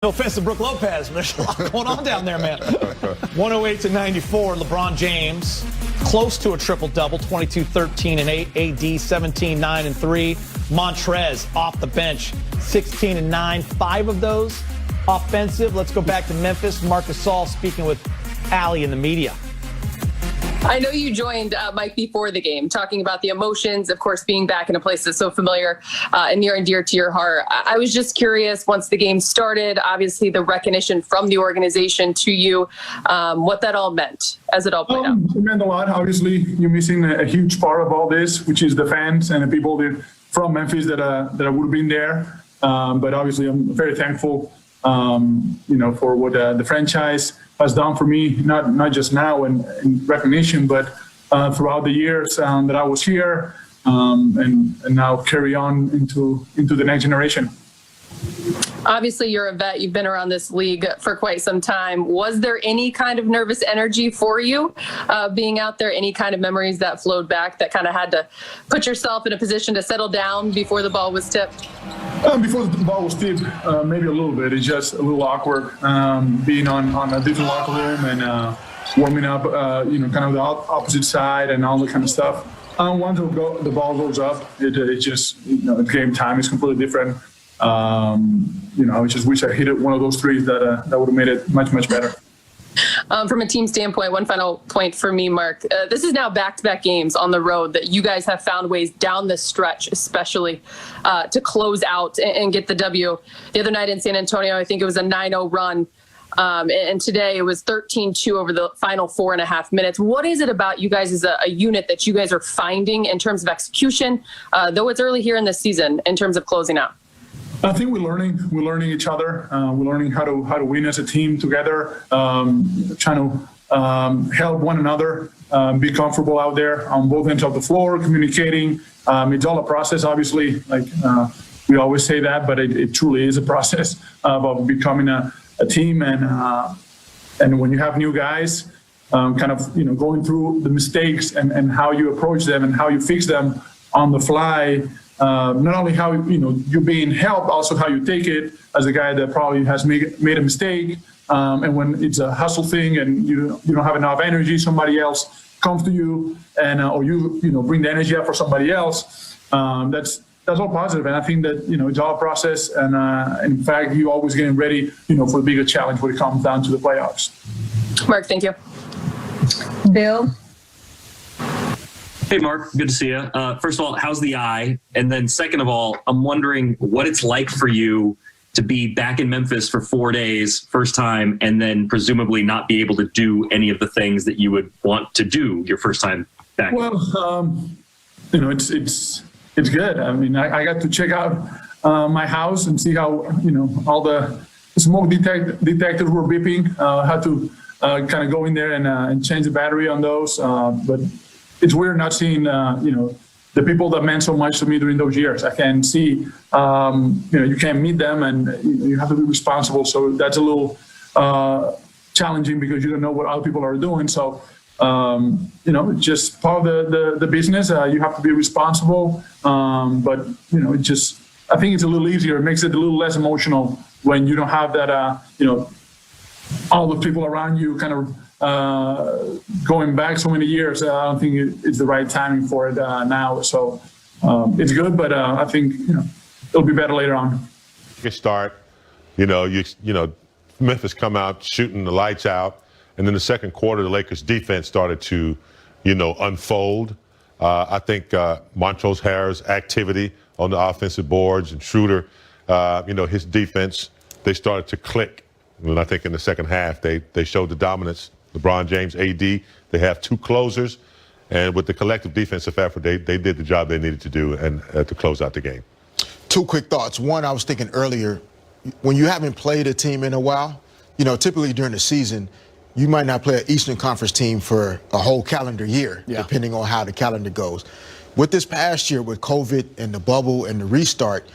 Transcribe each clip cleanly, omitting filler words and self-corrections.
No offense to Brook Lopez, but there's a lot going on down there, man. 108-94, LeBron James, close to a triple-double, 22, 13, and 8. AD, 17, 9, and 3. Montrez off the bench, 16 and 9. 5 of those offensive. Let's go back to Memphis. Marc Gasol speaking with Allie in the media. I know you joined Mike before the game, talking about the emotions, of course, being back in a place that's so familiar and near and dear to your heart. I was just curious, once the game started, obviously the recognition from the organization to you, what that all meant as it all played out. It meant a lot. Obviously, you're missing a huge part of all this, which is the fans and the people that, from Memphis that would have been there. But obviously, I'm very thankful, for what the franchise has done for me, not just now in recognition, but throughout the years that I was here, and now carry on into the next generation. Obviously, you're a vet. You've been around this league for quite some time. Was there any kind of nervous energy for you being out there? Any kind of memories that flowed back that kind of had to put yourself in a position to settle down before the ball was tipped? Before the ball was tipped, maybe a little bit. It's just a little awkward being on a different locker room and warming up, kind of the opposite side and all that kind of stuff. Once the ball goes up, it just, game time is completely different. I just wish I hit one of those threes that would have made it much, much better. From a team standpoint, one final point for me, Marc. This is now back-to-back games on the road that you guys have found ways down the stretch, especially to close out and get the W. The other night in San Antonio, I think it was a 9-0 run. And today it was 13-2 over the final 4.5 minutes. What is it about you guys as a unit that you guys are finding in terms of execution, though it's early here in the season, in terms of closing out? I think we're learning each other. We're learning how to win as a team together, trying to help one another, be comfortable out there on both ends of the floor, communicating. It's all a process, obviously, we always say that, but it truly is a process of becoming a team. And when you have new guys, going through the mistakes and how you approach them and how you fix them on the fly. Not only how you're being helped, also how you take it as a guy that probably has made a mistake. And when it's a hustle thing and you don't have enough energy, somebody else comes to you and or you bring the energy up for somebody else. That's all positive, and I think that it's all a process. And in fact, you're always getting ready for the bigger challenge when it comes down to the playoffs. Marc, thank you. Bill. Hey, Marc, good to see you. First of all, how's the eye? And then second of all, I'm wondering what it's like for you to be back in Memphis for 4 days, first time, and then presumably not be able to do any of the things that you would want to do your first time back. Well, it's good. I mean, I got to check out my house and see how, all the smoke detectors were beeping. Had to kind of go in there and change the battery on those. But it's weird not seeing, the people that meant so much to me during those years. I can see, you can't meet them and you have to be responsible. So that's a little challenging because you don't know what other people are doing. So, just part of the business. You have to be responsible. But, I think it's a little easier. It makes it a little less emotional when you don't have that, all the people around you kind of, going back so many years. I don't think it's the right timing for it now. So it's good, but I think it'll be better later on. Good start. Memphis come out shooting the lights out, and then the second quarter, the Lakers' defense started to, unfold. I think Montrezl Harrell's activity on the offensive boards and Schroeder, his defense, they started to click. And I think in the second half, they showed the dominance. LeBron James, AD, they have 2 closers, and with the collective defensive effort, they did the job they needed to do and to close out the game. 2 quick thoughts. One, I was thinking earlier, when you haven't played a team in a while, typically during the season, you might not play an Eastern Conference team for a whole calendar year, depending on how the calendar goes. With this past year, with COVID and the bubble and the restart,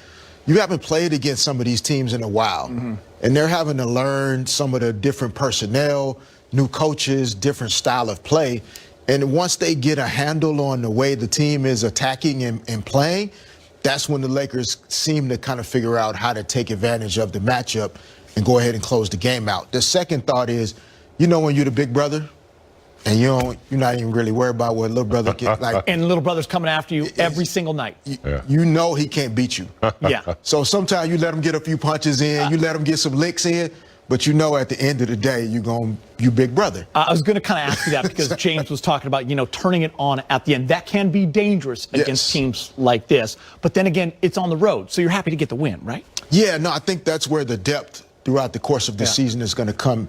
you haven't played against some of these teams in a while, and they're having to learn some of the different personnel, new coaches, different style of play. And once they get a handle on the way the team is attacking and playing, that's when the Lakers seem to kind of figure out how to take advantage of the matchup and go ahead and close the game out. The second thought is, when you're the big brother, and you're not even really worried about what little brother gets like. And little brother's coming after you every single night. You know he can't beat you. Yeah. So sometimes you let him get a few punches in, you let him get some licks in, but at the end of the day, you big brother. I was going to kind of ask you that because James was talking about, turning it on at the end. That can be dangerous against teams like this. But then again, it's on the road, so you're happy to get the win, right? Yeah, no, I think that's where the depth throughout the course of the season is going to come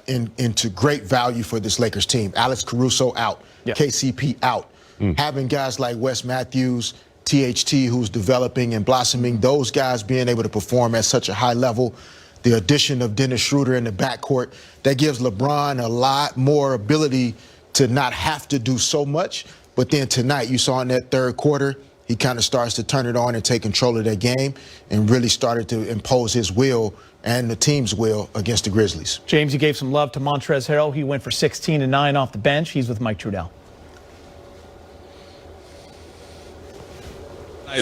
into great value for this Lakers team. Alex Caruso out, KCP out. Having guys like Wes Matthews, THT, who's developing and blossoming, those guys being able to perform at such a high level. The addition of Dennis Schroeder in the backcourt, that gives LeBron a lot more ability to not have to do so much. But then tonight, you saw in that third quarter, he kind of starts to turn it on and take control of that game and really started to impose his will and the team's will against the Grizzlies. James, you gave some love to Montrezl Harrell. He went for 16 and 9 off the bench. He's with Mike Trudell.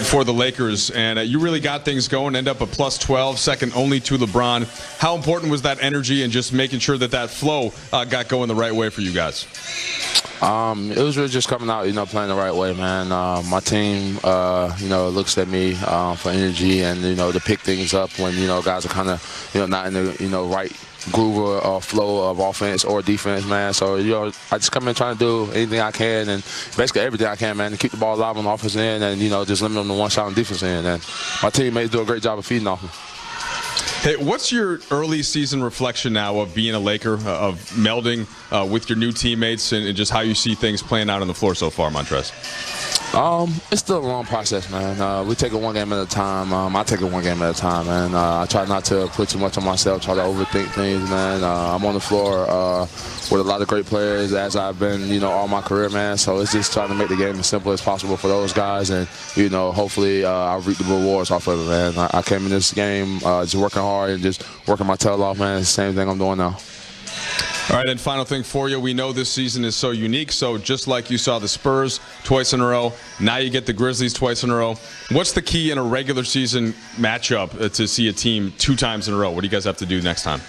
For the Lakers, and you really got things going, end up a plus 12, second only to LeBron. How important was that energy and just making sure that flow got going the right way for you guys? It was really just coming out, playing the right way, man. My team, looks at me for energy and, to pick things up when, guys are kind of, not in the, right groove or flow of offense or defense, man. So, I just come in trying to do anything I can and basically everything I can, man, to keep the ball alive on the offense end and, just limit them to one shot on defense end. And my teammates do a great job of feeding off me. Hey, what's your early season reflection now of being a Laker, of melding with your new teammates and just how you see things playing out on the floor so far, Montrez? It's still a long process, man. We take it one game at a time. I take it one game at a time, man. I try not to put too much on myself, try to overthink things, man. I'm on the floor with a lot of great players, as I've been, all my career, man. So it's just trying to make the game as simple as possible for those guys, and, hopefully I'll reap the rewards off of it, man. I came in this game just working hard and just working my tail off, man. It's the same thing I'm doing now. All right, and final thing for you. We know this season is so unique, so just like you saw the Spurs twice in a row, now you get the Grizzlies twice in a row. What's the key in a regular season matchup to see a team 2 times in a row? What do you guys have to do next time?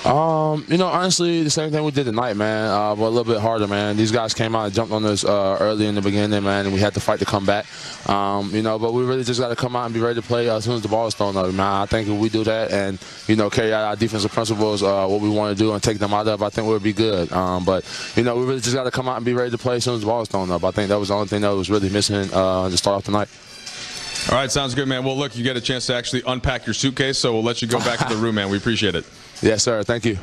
Honestly, the same thing we did tonight, man, but a little bit harder, man. These guys came out and jumped on us early in the beginning, man, and we had to fight to come back. But we really just got to come out and be ready to play as soon as the ball is thrown up, man. I think if we do that and, carry out our defensive principles, what we want to do and take them out of, I think we'll be good. But we really just got to come out and be ready to play as soon as the ball is thrown up. I think that was the only thing that was really missing to start off tonight. All right, sounds good, man. Well, look, you get a chance to actually unpack your suitcase, so we'll let you go back to the room, man. We appreciate it. Yes, sir. Thank you.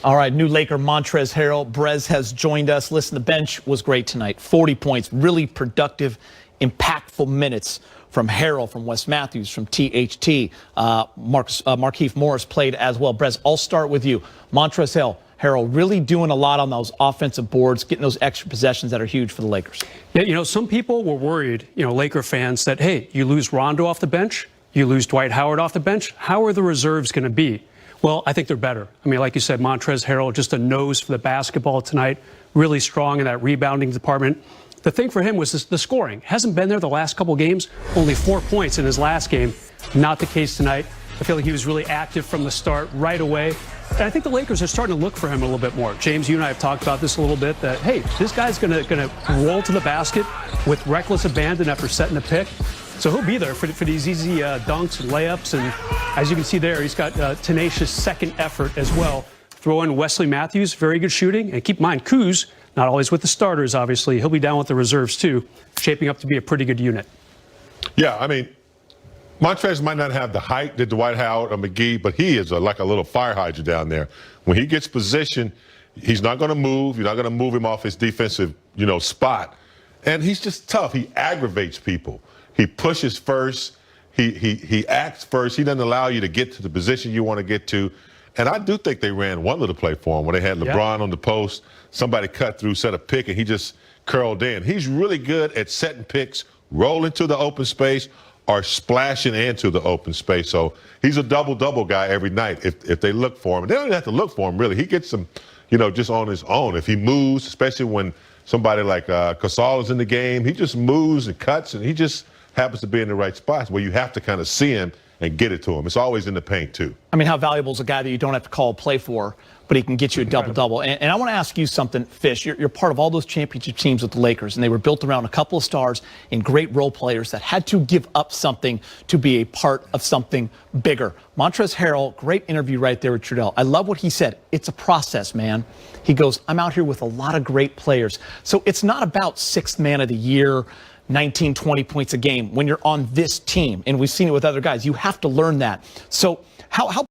All right, new Laker Montrezl Harrell. Brez has joined us. Listen, the bench was great tonight. 40 points, really productive, impactful minutes from Harrell, from Wes Matthews, from THT. Markieff Morris played as well. Brez, I'll start with you. Montrezl Harrell really doing a lot on those offensive boards, getting those extra possessions that are huge for the Lakers. Yeah, some people were worried, Laker fans, that, hey, you lose Rondo off the bench, you lose Dwight Howard off the bench. How are the reserves going to be? Well, I think they're better. I mean, like you said, Montrezl Harrell, just a nose for the basketball tonight, really strong in that rebounding department. The thing for him was the scoring. Hasn't been there the last couple games, only 4 points in his last game. Not the case tonight. I feel like he was really active from the start right away. And I think the Lakers are starting to look for him a little bit more. James, you and I have talked about this a little bit, that, hey, this guy's going to roll to the basket with reckless abandon after setting the pick. So he'll be there for these easy dunks and layups. And as you can see there, he's got tenacious second effort as well. Throw in Wesley Matthews, very good shooting. And keep in mind, Kuz, not always with the starters, obviously. He'll be down with the reserves, too, shaping up to be a pretty good unit. Yeah, I mean, Montrez might not have the height that Dwight Howard or McGee, but he is like a little fire hydrant down there. When he gets position, he's not going to move. You're not going to move him off his defensive, spot. And he's just tough. He aggravates people. He pushes first. He acts first. He doesn't allow you to get to the position you want to get to. And I do think they ran one little play for him when they had LeBron on the post. Somebody cut through, set a pick, and he just curled in. He's really good at setting picks, rolling to the open space, or splashing into the open space. So he's a double-double guy every night if they look for him. They don't even have to look for him, really. He gets them, just on his own. If he moves, especially when somebody like Gasol is in the game, he just moves and cuts, and he just happens to be in the right spots where you have to kind of see him and get it to him. It's always in the paint, too. I mean, how valuable is a guy that you don't have to call a play for, but he can get you a double-double? And I want to ask you something, Fish. You're part of all those championship teams with the Lakers, and they were built around a couple of stars and great role players that had to give up something to be a part of something bigger. Montrezl Harrell, great interview right there with Trudell. I love what he said. It's a process, man. He goes, I'm out here with a lot of great players. So it's not about sixth man of the year, 19, 20 points a game when you're on this team. And we've seen it with other guys. You have to learn that. So how